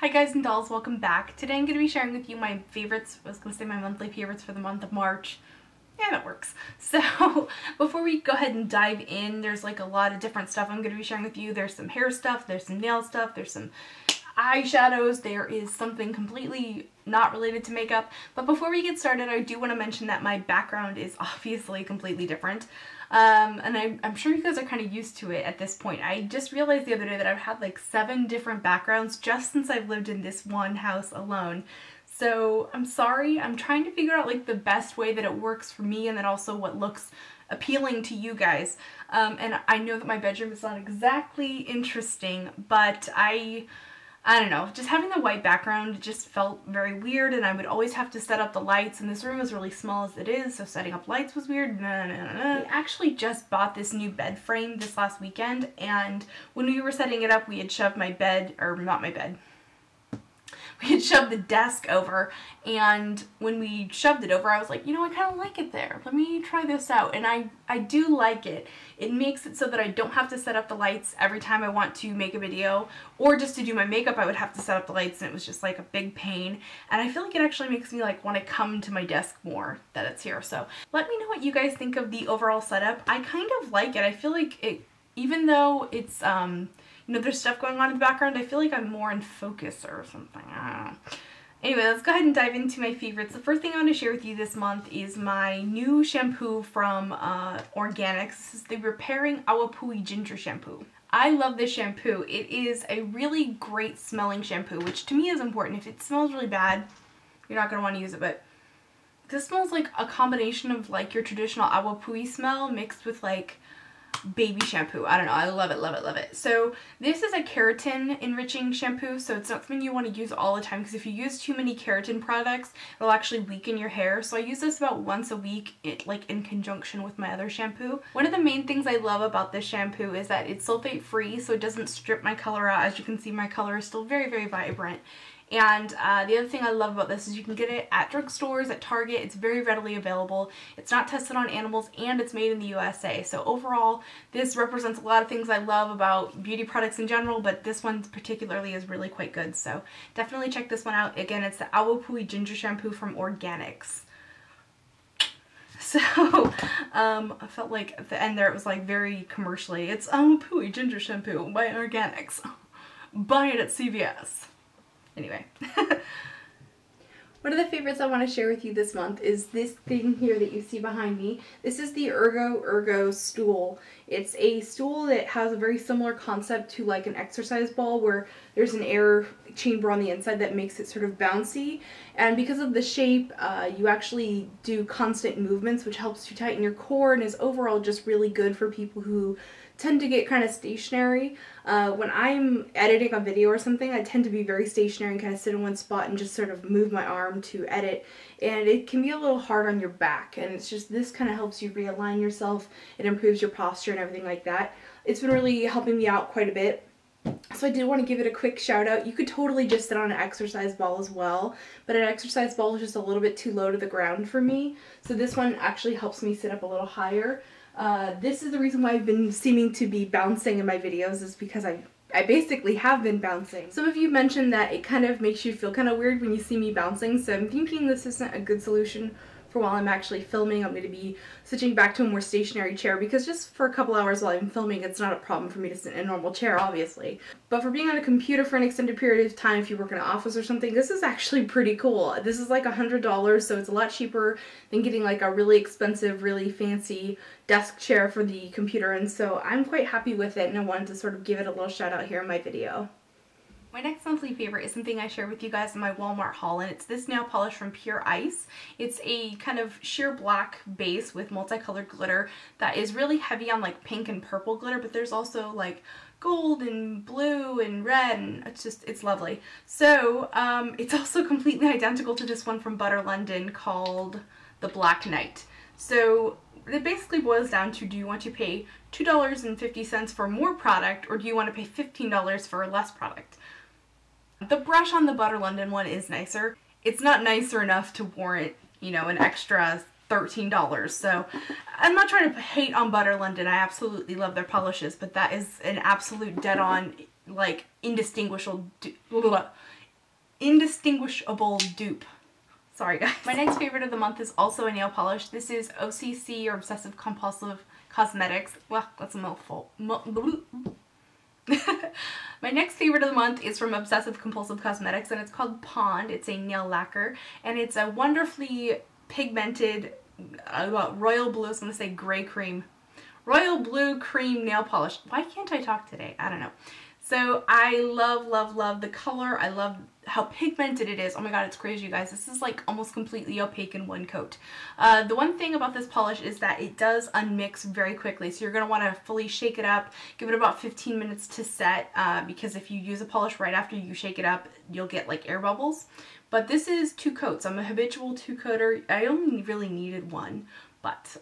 Hi guys and dolls, welcome back. Today I'm going to be sharing with you my favorites, I was going to say my monthly favorites for the month of March. Yeah, that works. So before we go ahead and dive in, there's like a lot of different stuff I'm going to be sharing with you. There's some hair stuff, there's some nail stuff, there's some eyeshadows, there is something completely not related to makeup. But before we get started, I do want to mention that my background is obviously completely different. And I'm sure you guys are kind of used to it at this point. I just realized the other day that I've had like 7 different backgrounds just since I've lived in this one house alone. So I'm sorry, I'm trying to figure out like the best way that it works for me and then also what looks appealing to you guys. And I know that my bedroom is not exactly interesting, but I don't know, just having the white background just felt very weird, and I would always have to set up the lights, and this room is really small as it is, so setting up lights was weird. We actually just bought this new bed frame this last weekend, and when we were setting it up, we had shoved my bed, or not my bed, we had shoved the desk over, and when we shoved it over, I was like, you know, I kind of like it there. Let me try this out, and I do like it. It makes it so that I don't have to set up the lights every time I want to make a video, or just to do my makeup I would have to set up the lights, and it was just like a big pain, and I feel like it actually makes me like want to come to my desk more that it's here. So let me know what you guys think of the overall setup. I kind of like it. I feel like it, even though it's you know, there's stuff going on in the background, I feel like I'm more in focus or something. I don't know. Anyway, let's go ahead and dive into my favorites. The first thing I want to share with you this month is my new shampoo from Organix. This is the Repairing Awapuhi Ginger Shampoo. I love this shampoo. It is a really great smelling shampoo, which to me is important. If it smells really bad, you're not going to want to use it, but this smells like a combination of like your traditional Awapuhi smell mixed with like baby shampoo. I don't know. I love it, love it, love it. So this is a keratin enriching shampoo, so it's not something you want to use all the time, because if you use too many keratin products, it'll actually weaken your hair. So I use this about once a week, like in conjunction with my other shampoo. One of the main things I love about this shampoo is that it's sulfate free, so it doesn't strip my color out. As you can see, my color is still very, very vibrant. And the other thing I love about this is you can get it at drugstores, at Target. It's very readily available. It's not tested on animals, and it's made in the USA. So overall, this represents a lot of things I love about beauty products in general, but this one particularly is really quite good. So definitely check this one out. Again, it's the Awapuhi Ginger Shampoo from Organix. So, I felt like at the end there it was like very commercially. It's Awapuhi Ginger Shampoo by Organix. Buy it at CVS. Anyway, one of the favorites I want to share with you this month is this thing here that you see behind me. This is the Ergo stool. It's a stool that has a very similar concept to like an exercise ball, where there's an air chamber on the inside that makes it sort of bouncy. And because of the shape, you actually do constant movements, which helps to tighten your core and is overall just really good for people who tend to get kind of stationary. When I'm editing a video or something, I tend to be very stationary and kind of sit in one spot and just sort of move my arm to edit, and it can be a little hard on your back, and it's just, this kind of helps you realign yourself. It improves your posture and everything like that. It's been really helping me out quite a bit. So I did want to give it a quick shout out. You could totally just sit on an exercise ball as well, but an exercise ball is just a little bit too low to the ground for me. So this one actually helps me sit up a little higher. This is the reason why I've been seeming to be bouncing in my videos, is because I basically have been bouncing. Some of you mentioned that it kind of makes you feel kind of weird when you see me bouncing, so I'm thinking this isn't a good solution for while I'm actually filming. I'm going to be switching back to a more stationary chair, because just for a couple hours while I'm filming, it's not a problem for me to sit in a normal chair, obviously. But for being on a computer for an extended period of time, if you work in an office or something, this is actually pretty cool. This is like $100, so it's a lot cheaper than getting like a really expensive, really fancy desk chair for the computer, and so I'm quite happy with it, and I wanted to sort of give it a little shout out here in my video. My next monthly favorite is something I shared with you guys in my Walmart haul, and it's this nail polish from Pure Ice. It's a kind of sheer black base with multicolored glitter that is really heavy on like pink and purple glitter, but there's also like gold and blue and red, and it's lovely. So it's also completely identical to this one from Butter London called the Black Knight. So it basically boils down to, do you want to pay $2.50 for more product, or do you want to pay $15 for less product? The brush on the Butter London one is nicer. It's not nicer enough to warrant, you know, an extra $13. So I'm not trying to hate on Butter London. I absolutely love their polishes, but that is an absolute dead-on, like, indistinguishable indistinguishable dupe. Sorry guys. My next favorite of the month is also a nail polish. This is OCC, or Obsessive Compulsive Cosmetics. Well, that's a mouthful. My next favorite of the month is from Obsessive Compulsive Cosmetics, and it's called Pond. It's a nail lacquer, and it's a wonderfully pigmented royal blue, I was going to say gray cream. Royal blue cream nail polish. Why can't I talk today? I don't know. So I love, love, love the color. I love how pigmented it is. Oh my god, it's crazy, you guys. This is like almost completely opaque in one coat. The one thing about this polish is that it does unmix very quickly. So you're going to want to fully shake it up. Give it about 15 minutes to set, because if you use a polish right after you shake it up, you'll get like air bubbles. But this is 2 coats. I'm a habitual 2-coater. I only really needed 1, but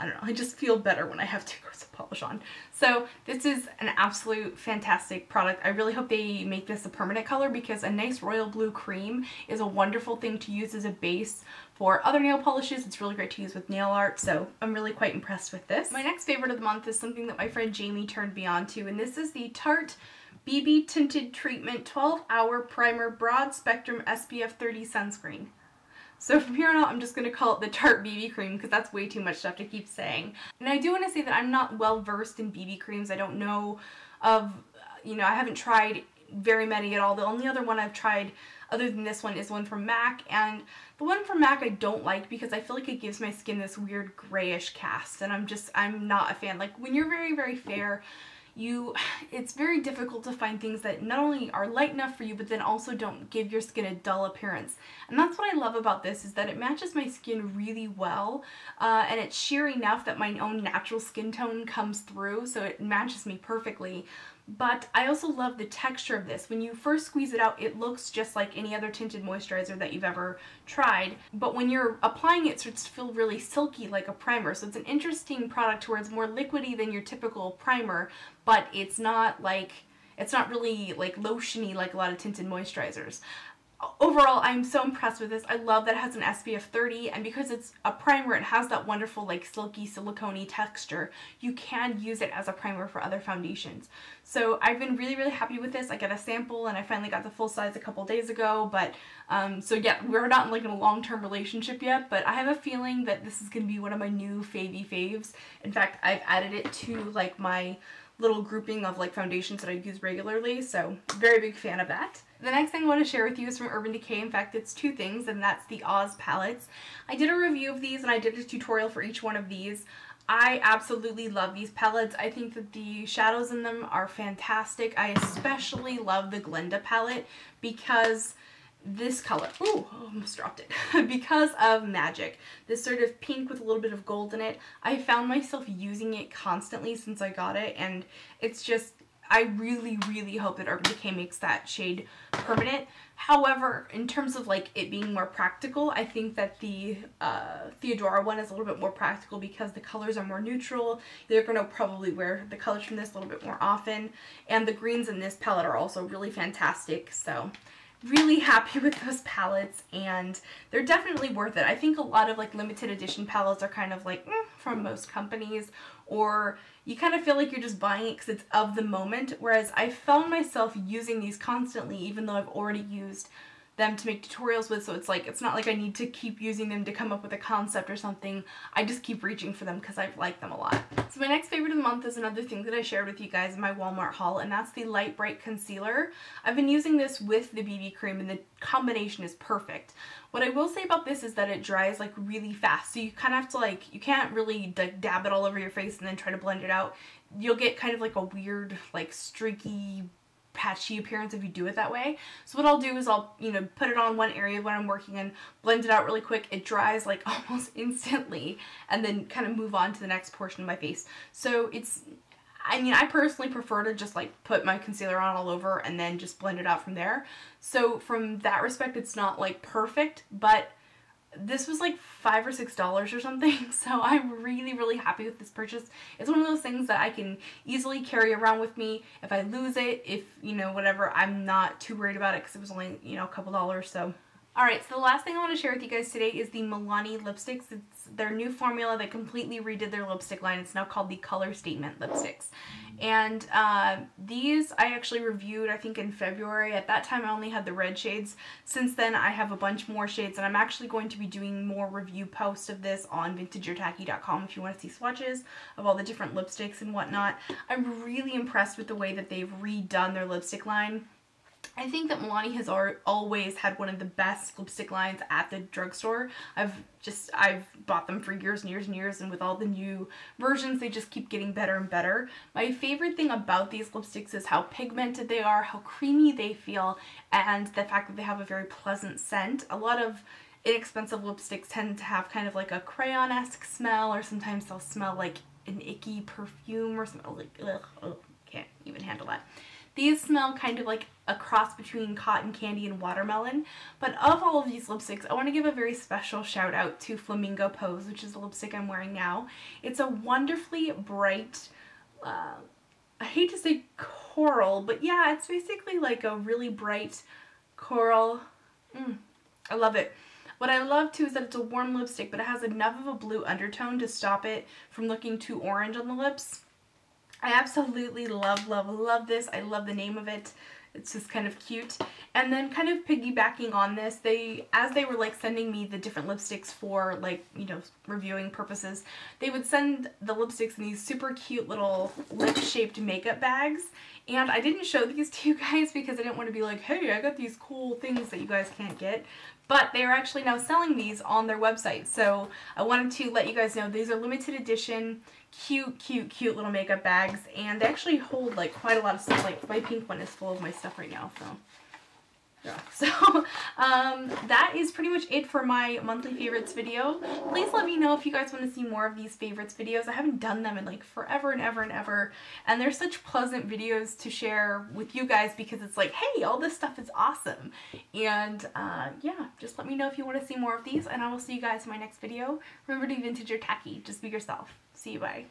I don't know, I just feel better when I have 2 coats of polish on. So this is an absolute fantastic product. I really hope they make this a permanent color, because a nice royal blue cream is a wonderful thing to use as a base for other nail polishes. It's really great to use with nail art, so I'm really quite impressed with this. My next favorite of the month is something that my friend Jamie turned me on to, and this is the Tarte BB Tinted Treatment 12-Hour Primer Broad Spectrum SPF 30 Sunscreen. So from here on out, I'm just going to call it the Tarte BB cream, because that's way too much stuff to keep saying. And I do want to say that I'm not well versed in BB creams. I don't know of, you know, I haven't tried very many at all. The only other one I've tried other than this one is one from MAC, and the one from MAC I don't like because I feel like it gives my skin this weird grayish cast, and I'm not a fan. Like when you're very, very fair, it's very difficult to find things that not only are light enough for you, but then also don't give your skin a dull appearance. And that's what I love about this, is that it matches my skin really well, and it's sheer enough that my own natural skin tone comes through, so it matches me perfectly. But I also love the texture of this. When you first squeeze it out, it looks just like any other tinted moisturizer that you've ever tried. But when you're applying it, it starts to feel really silky like a primer. So it's an interesting product where it's more liquidy than your typical primer, but it's not really like lotiony like a lot of tinted moisturizers. Overall, I'm so impressed with this. I love that it has an SPF 30, and because it's a primer, it has that wonderful like silky silicone-y texture. You can use it as a primer for other foundations. So I've been really, really happy with this. I got a sample and I finally got the full size a couple days ago, but so yeah, we're not in like in a long-term relationship yet, but I have a feeling that this is going to be one of my new faves. In fact, I've added it to like my little grouping of like foundations that I use regularly, so very big fan of that. The next thing I want to share with you is from Urban Decay. In fact, it's 2 things, and that's the Oz palettes. I did a review of these and I did a tutorial for each one of these. I absolutely love these palettes. I think that the shadows in them are fantastic. I especially love the Glenda palette because this color, ooh, almost dropped it, because of magic. This sort of pink with a little bit of gold in it. I found myself using it constantly since I got it, and it's just, I really, really hope that Urban Decay makes that shade permanent. However, in terms of like it being more practical, I think that the Theodora one is a little bit more practical because the colors are more neutral. You're going to probably wear the colors from this a little bit more often, and the greens in this palette are also really fantastic. So really happy with those palettes, and they're definitely worth it. I think a lot of like limited edition palettes are kind of like from most companies, or you kind of feel like you're just buying it because it's of the moment, whereas I found myself using these constantly even though I've already used them to make tutorials with, so it's like, it's not like I need to keep using them to come up with a concept or something. I just keep reaching for them because I like them a lot. So my next favorite of the month is another thing that I shared with you guys in my Walmart haul, and that's the Light Bright Concealer. I've been using this with the BB cream, and the combination is perfect. What I will say about this is that it dries like really fast, so you kind of have to like, you can't really dab it all over your face and then try to blend it out. You'll get kind of like a weird like streaky patchy appearance if you do it that way. So what I'll do is I'll, you know, put it on one area when I'm working and blend it out really quick. It dries like almost instantly, and then kind of move on to the next portion of my face. So it's, I mean, I personally prefer to just like put my concealer on all over and then just blend it out from there. So from that respect, it's not like perfect, but this was like $5 or $6 or something, so I'm really, really happy with this purchase. It's one of those things that I can easily carry around with me. If I lose it, if, you know, whatever, I'm not too worried about it because it was only, you know, a couple dollars, so Alright, so the last thing I want to share with you guys today is the Milani lipsticks. It's their new formula that completely redid their lipstick line. It's now called the Color Statement lipsticks. And these I actually reviewed, I think, in February. At that time I only had the red shades. Since then I have a bunch more shades, and I'm actually going to be doing more review posts of this on vintageortacky.com if you want to see swatches of all the different lipsticks and whatnot. I'm really impressed with the way that they've redone their lipstick line. I think that Milani has always had one of the best lipstick lines at the drugstore. I've bought them for years and years and years, and with all the new versions, they just keep getting better and better. My favorite thing about these lipsticks is how pigmented they are, how creamy they feel, and the fact that they have a very pleasant scent. A lot of inexpensive lipsticks tend to have kind of like a crayon-esque smell, or sometimes they'll smell like an icky perfume or something. Like, ugh, can't even handle that. These smell kind of like a cross between cotton candy and watermelon. But of all of these lipsticks, I want to give a very special shout out to Flamingo Pose, which is the lipstick I'm wearing now. It's a wonderfully bright, I hate to say coral, but yeah, it's basically like a really bright coral. I love it. What I love too is that it's a warm lipstick, but it has enough of a blue undertone to stop it from looking too orange on the lips. I absolutely love, love, love this. I love the name of it. It's just kind of cute. And then kind of piggybacking on this, as they were like sending me the different lipsticks for like, you know, reviewing purposes, they would send the lipsticks in these super cute little lip-shaped makeup bags. And I didn't show these to you guys because I didn't want to be like, hey, I got these cool things that you guys can't get. But they are actually now selling these on their website. So I wanted to let you guys know these are limited edition, cute, cute, cute little makeup bags. And they actually hold like quite a lot of stuff. Like my pink one is full of my stuff right now. So yeah. So that is pretty much it for my monthly favorites video. Please let me know if you guys want to see more of these favorites videos. I haven't done them in like forever and ever and ever. And they're such pleasant videos to share with you guys because it's like, hey, all this stuff is awesome. And yeah, just let me know if you want to see more of these, and I will see you guys in my next video. Remember to be vintage or tacky. Just be yourself. See you, bye.